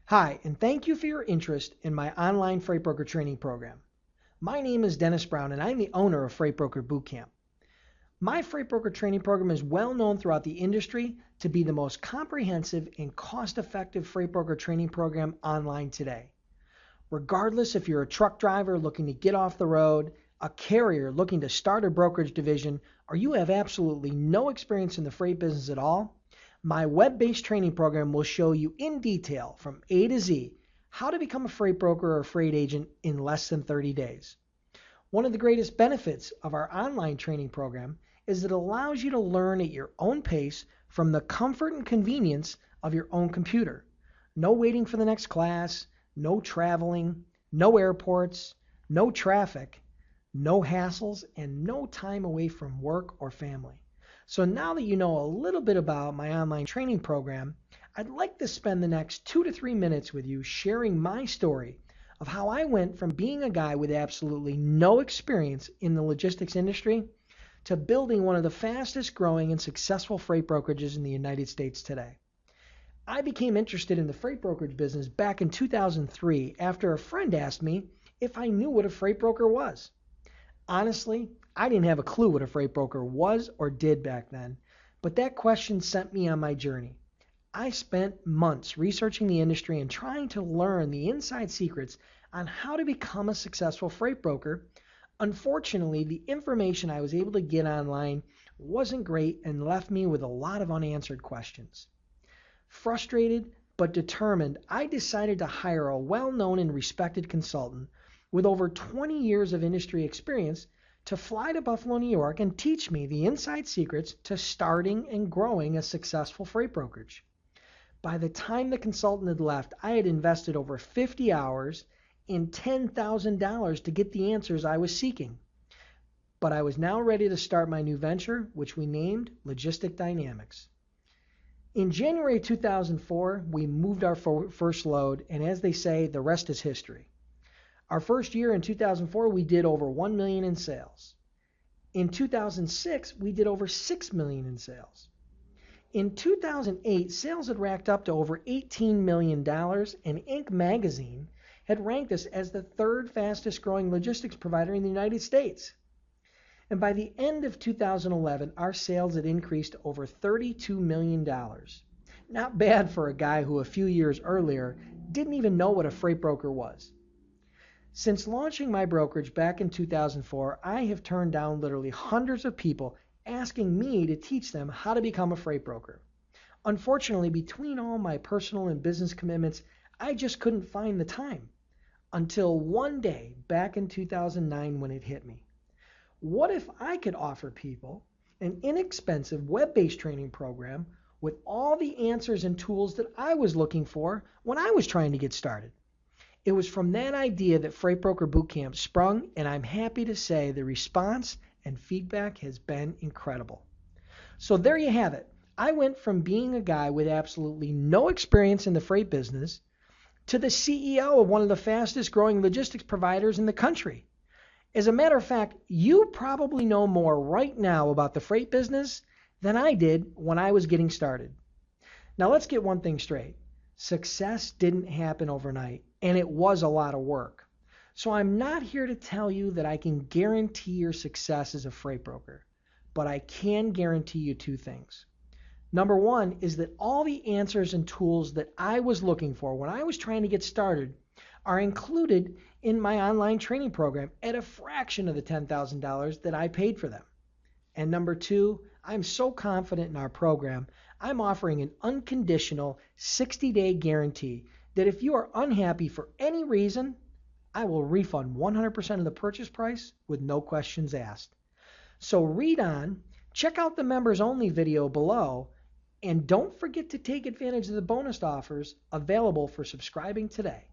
Hi, and thank you for your interest in my online freight broker training program. My name is Dennis Brown, and I'm the owner of Freight Broker Bootcamp. My freight broker training program is well known throughout the industry to be the most comprehensive and cost-effective freight broker training program online today. Regardless if you're a truck driver looking to get off the road, a carrier looking to start a brokerage division, or you have absolutely no experience in the freight business at all, my web-based training program will show you in detail from A to Z how to become a freight broker or freight agent in less than 30 days. One of the greatest benefits of our online training program is that it allows you to learn at your own pace from the comfort and convenience of your own computer. No waiting for the next class, no traveling, no airports, no traffic, no hassles, and no time away from work or family. So now that you know a little bit about my online training program, I'd like to spend the next 2 to 3 minutes with you sharing my story of how I went from being a guy with absolutely no experience in the logistics industry to building one of the fastest growing and successful freight brokerages in the United States today. I became interested in the freight brokerage business back in 2003 after a friend asked me if I knew what a freight broker was. Honestly, I didn't have a clue what a freight broker was or did back then, but that question sent me on my journey. I spent months researching the industry and trying to learn the inside secrets on how to become a successful freight broker. Unfortunately, the information I was able to get online wasn't great and left me with a lot of unanswered questions. Frustrated but determined, I decided to hire a well-known and respected consultant with over 20 years of industry experience to fly to Buffalo, New York and teach me the inside secrets to starting and growing a successful freight brokerage. By the time the consultant had left, I had invested over 50 hours and $10,000 to get the answers I was seeking. But I was now ready to start my new venture, which we named Logistic Dynamics. In January 2004, we moved our first load, and as they say, the rest is history. Our first year in 2004, we did over $1 million in sales. In 2006, we did over $6 million in sales. In 2008, sales had racked up to over $18 million, and Inc. magazine had ranked us as the third fastest growing logistics provider in the United States. And by the end of 2011, our sales had increased to over $32 million. Not bad for a guy who a few years earlier didn't even know what a freight broker was. Since launching my brokerage back in 2004, I have turned down literally hundreds of people asking me to teach them how to become a freight broker. Unfortunately, between all my personal and business commitments, I just couldn't find the time. Until one day back in 2009 when it hit me. What if I could offer people an inexpensive web-based training program with all the answers and tools that I was looking for when I was trying to get started? It was from that idea that Freight Broker Bootcamp sprung, and I'm happy to say the response and feedback has been incredible. So there you have it. I went from being a guy with absolutely no experience in the freight business to the CEO of one of the fastest growing logistics providers in the country. As a matter of fact, you probably know more right now about the freight business than I did when I was getting started. Now let's get one thing straight. Success didn't happen overnight, and it was a lot of work. So I'm not here to tell you that I can guarantee your success as a freight broker, but I can guarantee you two things. Number one is that all the answers and tools that I was looking for when I was trying to get started are included in my online training program at a fraction of the $10,000 that I paid for them. And number two, I'm so confident in our program, I'm offering an unconditional 60-day guarantee that if you are unhappy for any reason, I will refund 100% of the purchase price with no questions asked. So read on, check out the members only video below, and don't forget to take advantage of the bonus offers available for subscribing today.